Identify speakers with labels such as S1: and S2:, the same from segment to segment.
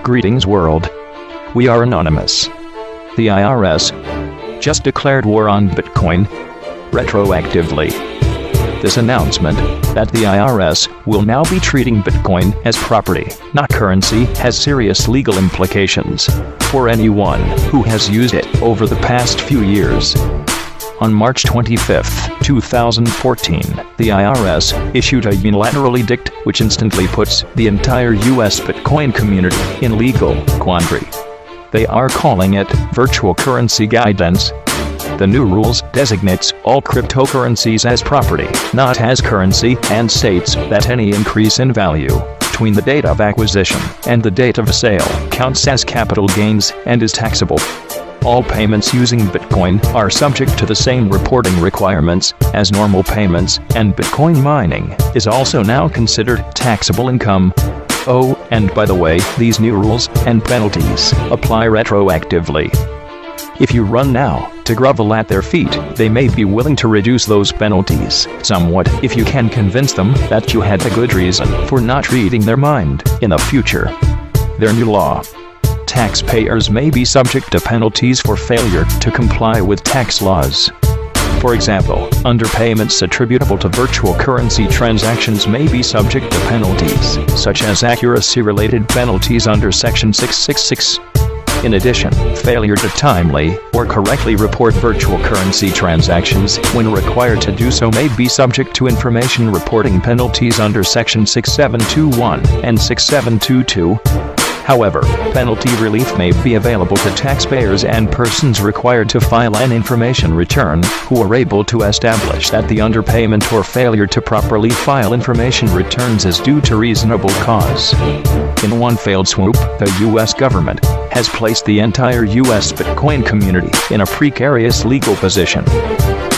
S1: Greetings world. We are anonymous. The IRS just declared war on Bitcoin retroactively. This announcement that the IRS will now be treating Bitcoin as property, not currency, has serious legal implications for anyone who has used it over the past few years. On March 25, 2014, the IRS issued a unilateral edict which instantly puts the entire US Bitcoin community in legal quandary. They are calling it virtual currency guidance. The new rules designates all cryptocurrencies as property, not as currency, and states that any increase in value between the date of acquisition and the date of sale counts as capital gains and is taxable. All payments using Bitcoin are subject to the same reporting requirements as normal payments, and Bitcoin mining is also now considered taxable income. Oh, and by the way, these new rules and penalties apply retroactively. If you run now to grovel at their feet, they may be willing to reduce those penalties somewhat if you can convince them that you had a good reason for not reading their mind in the future. Their new law: taxpayers may be subject to penalties for failure to comply with tax laws. For example, underpayments attributable to virtual currency transactions may be subject to penalties, such as accuracy-related penalties under Section 666. In addition, failure to timely or correctly report virtual currency transactions when required to do so may be subject to information reporting penalties under Section 6721 and 6722. However, penalty relief may be available to taxpayers and persons required to file an information return who are able to establish that the underpayment or failure to properly file information returns is due to reasonable cause. In one failed swoop, the U.S. government has placed the entire U.S. Bitcoin community in a precarious legal position.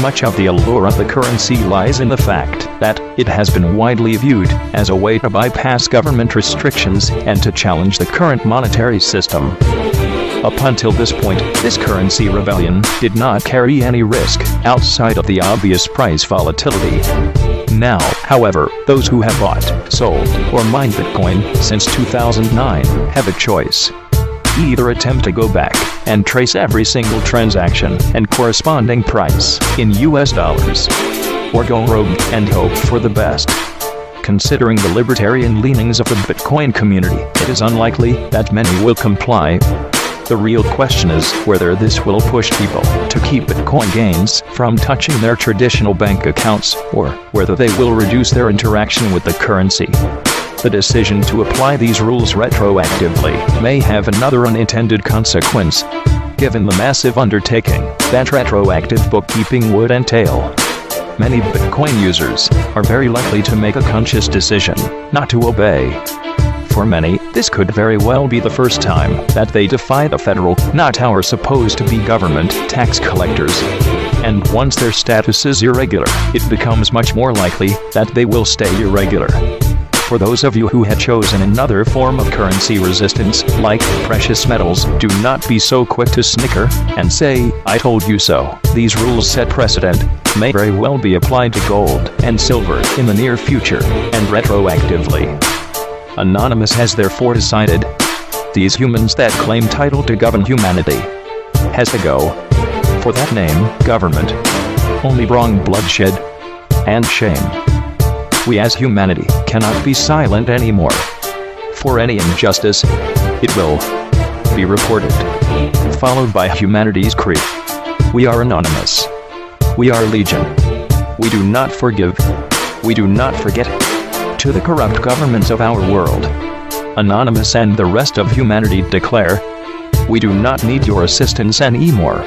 S1: Much of the allure of the currency lies in the fact that it has been widely viewed as a way to bypass government restrictions and to challenge the current monetary system. Up until this point, this currency rebellion did not carry any risk outside of the obvious price volatility. Now, however, those who have bought, sold, or mined Bitcoin since 2009 have a choice. Either attempt to go back and trace every single transaction and corresponding price in US dollars, or go rogue and hope for the best. Considering the libertarian leanings of the Bitcoin community, it is unlikely that many will comply. The real question is whether this will push people to keep Bitcoin gains from touching their traditional bank accounts, or whether they will reduce their interaction with the currency. The decision to apply these rules retroactively may have another unintended consequence, given the massive undertaking that retroactive bookkeeping would entail. Many Bitcoin users are very likely to make a conscious decision not to obey. For many, this could very well be the first time that they defy the federal, not our supposed to be government, tax collectors. And once their status is irregular, it becomes much more likely that they will stay irregular. For those of you who had chosen another form of currency resistance, like precious metals, do not be so quick to snicker and say, "I told you so." These rules set precedent, may very well be applied to gold and silver in the near future, and retroactively. Anonymous has therefore decided, these humans that claim title to govern humanity has to go. For that name, government, only brought bloodshed and shame. We as humanity cannot be silent anymore. For any injustice, it will be reported, followed by humanity's creed. We are anonymous. We are legion. We do not forgive. We do not forget. To the corrupt governments of our world, Anonymous and the rest of humanity declare, we do not need your assistance anymore.